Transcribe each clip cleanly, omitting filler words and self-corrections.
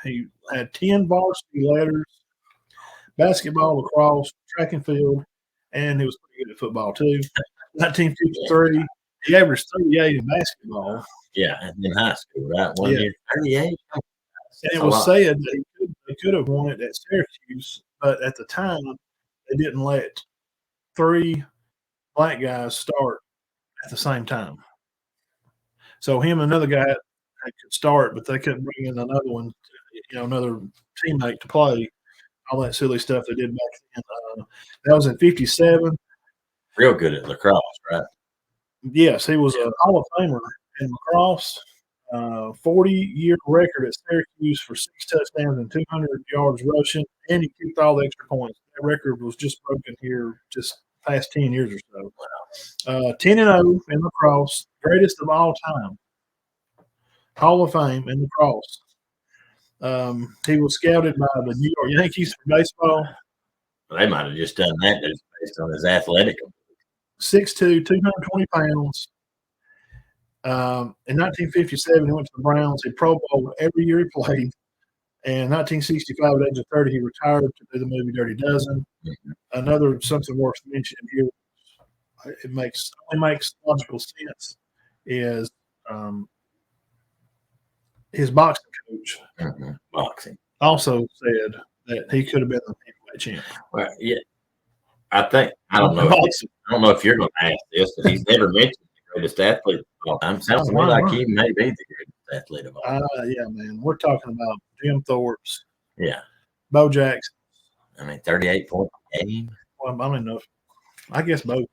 He had 10 varsity letters, basketball, lacrosse, track and field, and he was pretty good at football too. 1953, he averaged 38 in basketball. Yeah, in high school, right? One Yeah. year, 38. And it was said that they could have won it at Syracuse, but at the time, they didn't let 3 black guys start at the same time. So him and another guy could start, but they couldn't bring in another one, another teammate to play. All that silly stuff they did back then. That was in '57. Real good at lacrosse, right? Yes, he was a Hall of Famer in lacrosse. 40-year record at Syracuse for 6 touchdowns and 200 yards rushing, and he kicked all the extra points. That record was just broken here just past 10 years or so. 10-0 in lacrosse, greatest of all time. Hall of Fame in lacrosse. He was scouted by the New York Yankees for baseball. Well, they might have just done that just based on his athletic. 6'2", 220 pounds. In 1957, he went to the Browns. He Pro Bowled every year he played. And in 1965, at the age of 30, he retired to do the movie Dirty Dozen. Mm-hmm. Another something worth mentioning here, only makes logical sense, is his boxing coach also said that he could have been the heavyweight champ. Well, yeah, I don't know if you're going to ask this, but he's never mentioned the greatest athlete of all time. Sounds to me like he may be the greatest athlete of all time. Yeah, man. We're talking about Jim Thorpe's. Yeah. Bo Jackson. 38 points a game. Well, I mean, I guess Bo.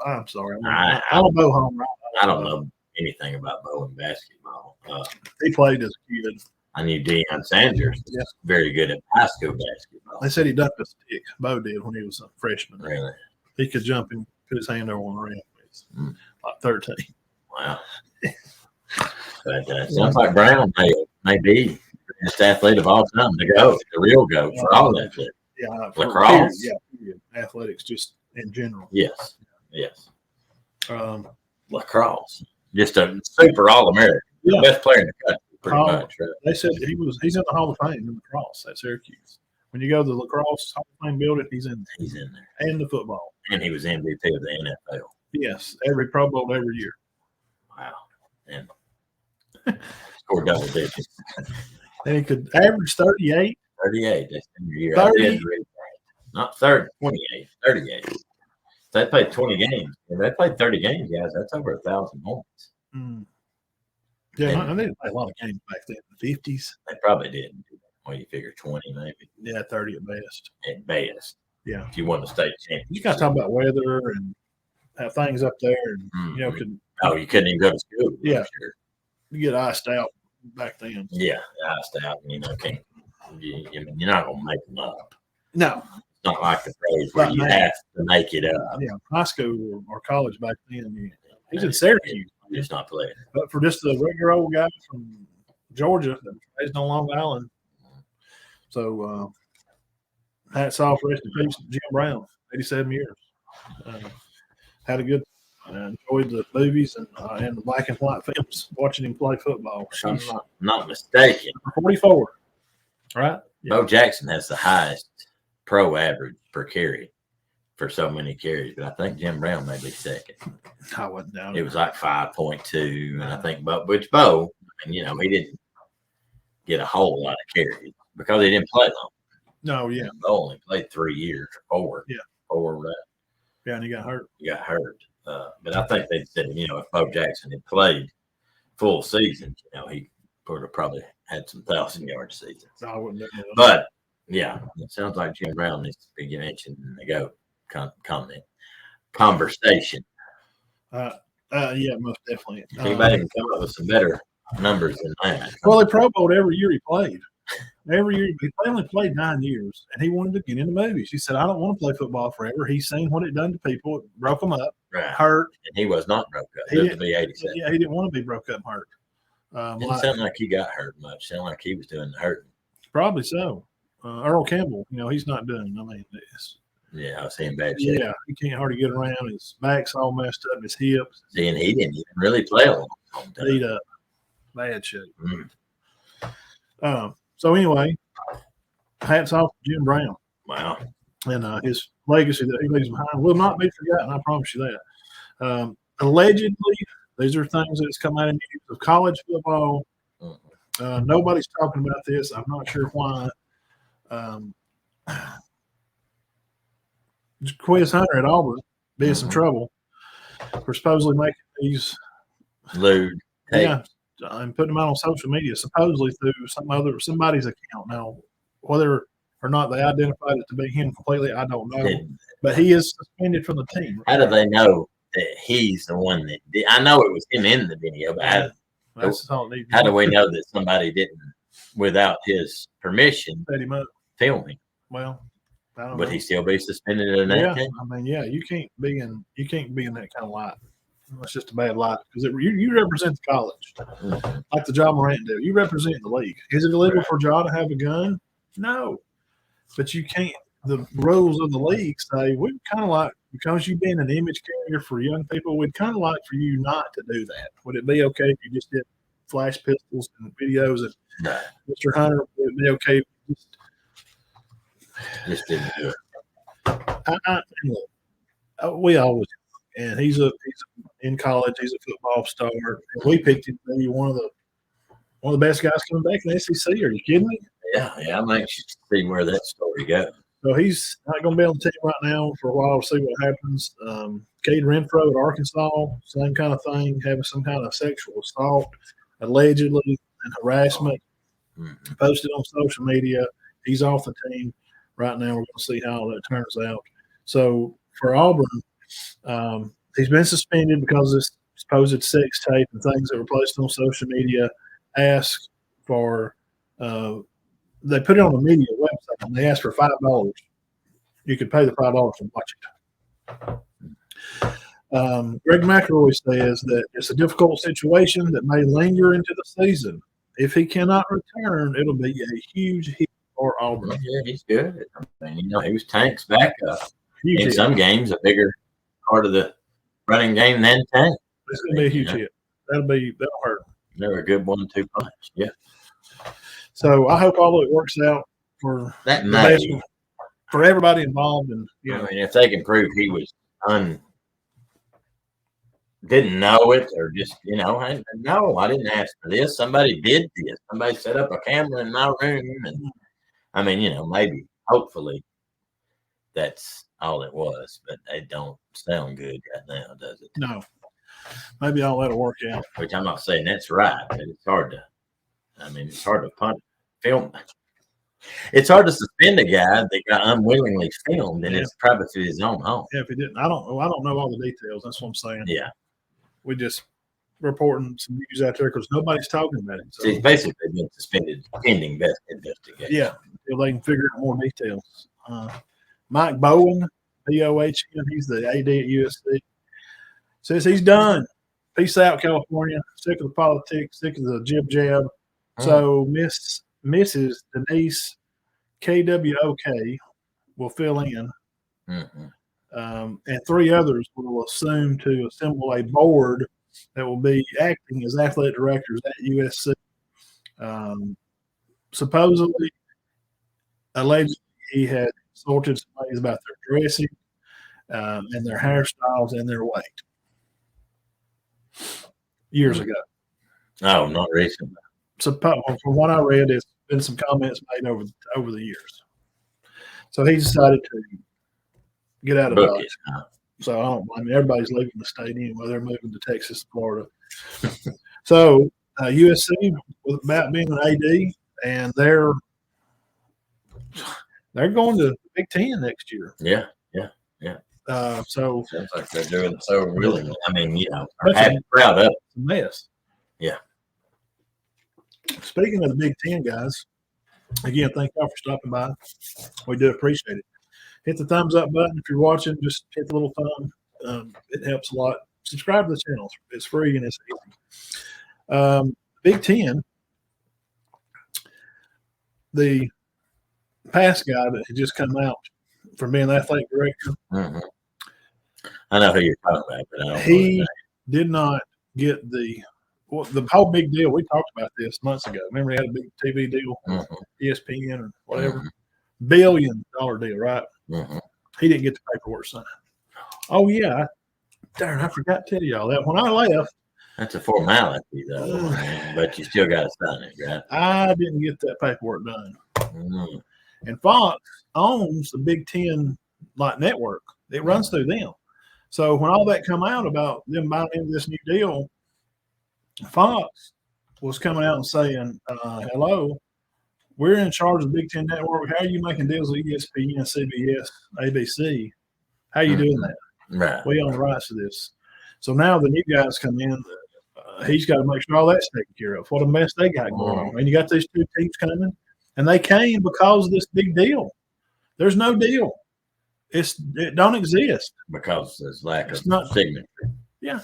I'm sorry. I'm a Bo homer. I don't know anything about Bo in basketball. He played as a kid. I knew Deion Sanders was very good at high school basketball. They said he dunked a stick. Bo did when he was a freshman. Really? He could jump and put his hand over one rim. Like 13. Wow. But sounds like Brown may be the best athlete of all time. The real GOAT for all athletes. Yeah, lacrosse. Athletics just in general. Yes. Lacrosse, just a super All-American, best player in the country, pretty much. Right? They said he's in the Hall of Fame in lacrosse at Syracuse. When you go to the lacrosse Hall of Fame building, he's in there. He's in there, and the football, and he was MVP of the NFL. Yes, every Pro Bowl every year. Wow, and scored double digits. And he could average 38. 38. That's in your year. 30. Not 30, 28, 38. They played 20 games. If they played 30 games, guys, that's over 1,000 points. Yeah, and they didn't play a lot of games back then in the 50s. They probably didn't. Well, you figure 20 maybe. Yeah, 30 at best. At best. Yeah. If you won the state championship. You got to talk about weather and have things up there. And, you couldn't even go to school. Yeah. Sure. You get iced out back then. Yeah, iced out. And, you're not going to make them up. No. It's not like the pros where you have to make it up. Yeah, high school or college back then. He's in Syracuse. He's not playing. But for just a regular old guy from Georgia that plays on Long Island. So, hats off, rest in peace, Jim Brown, 87 years. Had a good enjoyed the movies and the black and white films, watching him play football. I'm not mistaken. 44, right? Yeah. Bo Jackson has the highest pro average per carry for so many carries, but I think Jim Brown may be second. I wasn't down. It was like 5.2, and I think Bo, he didn't get a whole lot of carries because he didn't play long. No, yeah. Bo only played 3 years or 4. Yeah. 4, right? Yeah, and he got hurt. But I think they said, if Bo Jackson had played full season, he would have probably had some 1,000-yard seasons. I wouldn't. But, yeah, it sounds like Jim Brown needs to be mentioned in the GOAT conversation. Yeah, most definitely. Anybody can come up with some better numbers than that. Well, he Pro Bowled every year he played. Every year. He only played 9 years, and he wanted to get into movies. He said, I don't want to play football forever. He's seen what it done to people. It broke them up, hurt. And he was not broke up. He didn't be 87. Yeah, he didn't want to be broke up and hurt. It sounded like he got hurt much. It sounded like he was doing the hurting. Probably so. Earl Campbell, he's not doing. I was seeing bad shape. Yeah, he can't hardly get around. His back's all messed up. His hips. And he didn't even really play a long time. Beat up. Bad shape. So anyway, hats off to Jim Brown. Wow. And his legacy that he leaves behind will not be forgotten. I promise you that. Allegedly, these are things that's come out in news of college football. Nobody's talking about this. I'm not sure why. Quiz Hunter at Auburn be in some trouble for supposedly making these lewd tapes and putting them out on social media, supposedly through somebody's account. Now, whether or not they identified it to be him completely, I don't know. But he is suspended from the team. How do they know that he's the one that did? I know it was him in the video, but how do we know that somebody didn't, without his permission, film him? Well, I don't would know. He still be suspended in that case? I mean, you can't be in that kind of light. It's just a bad light because you represent the college, like the Ja Morant do. You represent the league. Is it illegal for Ja to have a gun? No, but you can't. The rules of the league say we'd kind of like, because you've been an image carrier for young people, we'd kind of like for you not to do that. Would it be okay if you just did flash pistols and videos of Mr. Hunter? Would it be okay if you just didn't do it? We always, and he's in college. He's a football star. And we picked him to be one of the best guys coming back in the SEC. Are you kidding me? Yeah, I'm anxious to see where that story goes. So he's not going to be on the team right now for a while to see what happens. Cade Renfro at Arkansas, same kind of thing, having some kind of sexual assault, allegedly, and harassment posted on social media. He's off the team right now. We're going to see how that turns out. So for Auburn, he's been suspended because of this supposed sex tape and things that were posted on social media. Asked for they put it on the media website and they asked for $5. You could pay the $5 and watch it. Greg McElroy says that it's a difficult situation that may linger into the season. If he cannot return, it'll be a huge hit for Auburn. Yeah, he's good. I mean, he was Tank's backup. In some games, a bigger part of the running game than Tank. It's going to be a huge hit. That'll hurt. They're a good 1-2 punch. Yeah. So I hope all of it works out for for everybody involved. And I mean, if they can prove he was didn't know it, or just no, I didn't ask for this. Somebody did this. Somebody set up a camera in my room, and I mean, maybe, hopefully, that's all it was. But it don't sound good right now, does it? No. Maybe all that'll work out. Which I'm not saying that's right, but it's hard to. I mean, it's hard to film. It's hard to suspend a guy that got unwillingly filmed, and it's probably to his own home. Yeah, if he didn't, I don't know all the details. That's what I'm saying. Yeah, we just reporting some news out there because nobody's talking about it. So he's basically been suspended pending best investigation. Yeah, until they can figure out more details. Mike Bowen, BOHN, he's the AD at USC, says he's done. Peace out, California. Sick of the politics, sick of the jib jab. So Mrs. Denise KWOK will fill in, and 3 others will assume to assemble a board that will be acting as athletic directors at USC. Supposedly, allegedly, he had insulted somebody about their dressing and their hairstyles and their weight years ago. Oh, not recently. So from what I read, there's been some comments made over the years. So he decided to get out of Dodge. So I don't blame him. Everybody's leaving the state anyway. They're moving to Texas, Florida. So USC, about being an AD, and they're going to the Big Ten next year. Yeah. So sounds like they're doing so really. I mean, I'm proud of it. It's a mess. Yeah. Speaking of the Big Ten, guys, again, thank y'all for stopping by. We do appreciate it. Hit the thumbs up button if you're watching. Just hit the little thumb. It helps a lot. Subscribe to the channel. It's free and it's easy. Big Ten, the past guy that had just come out from being the athletic director. I know who you're talking about, but I don't he did not get the well, the whole big deal. We talked about this months ago. Remember, he had a big TV deal, ESPN or whatever, $1 billion deal, right? He didn't get the paperwork signed. Oh yeah, darn! I forgot to tell y'all that when I left. That's a formality, though. But you still got to sign it, right? I didn't get that paperwork done. And Fox owns the Big Ten network. It runs through them. So when all that come out about them buying into this new deal, Fox was coming out and saying, hello, we're in charge of the Big Ten network. How are you making deals with ESPN, CBS, ABC? How are you doing that? Right. We own the rights to this. So now the new guys come in. He's got to make sure all that's taken care of. What a mess they got going on. And you got these two teams coming, and they came because of this big deal. There's no deal. It don't exist because there's lack of signature. Yeah.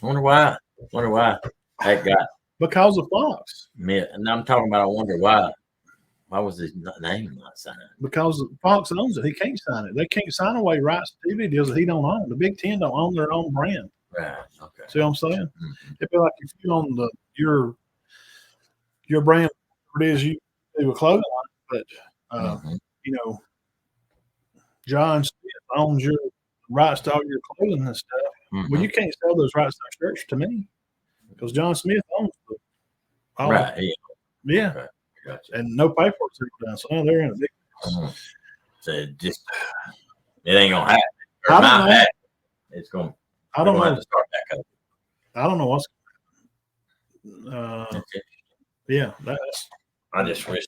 Wonder why. That got because of Fox. And I'm talking about. I wonder why. Why was his name not signed? Because Fox owns it. He can't sign it. They can't sign away rights to TV deals that he don't own. The Big Ten don't own their own brand. Right. Okay. See what I'm saying? It'd be like if you own your brand, it is you do a clothing line, but John Smith owns your rights to all your clothing and stuff. Well, you can't sell those rights to our church to me because John Smith owns them. Right. Yeah. Okay. Gotcha. And no paperwork's done, so they're in a big. So it ain't gonna happen. I don't know. It's gonna. I don't know. Have to start back up. I don't know what's. Yeah, that's. I just wish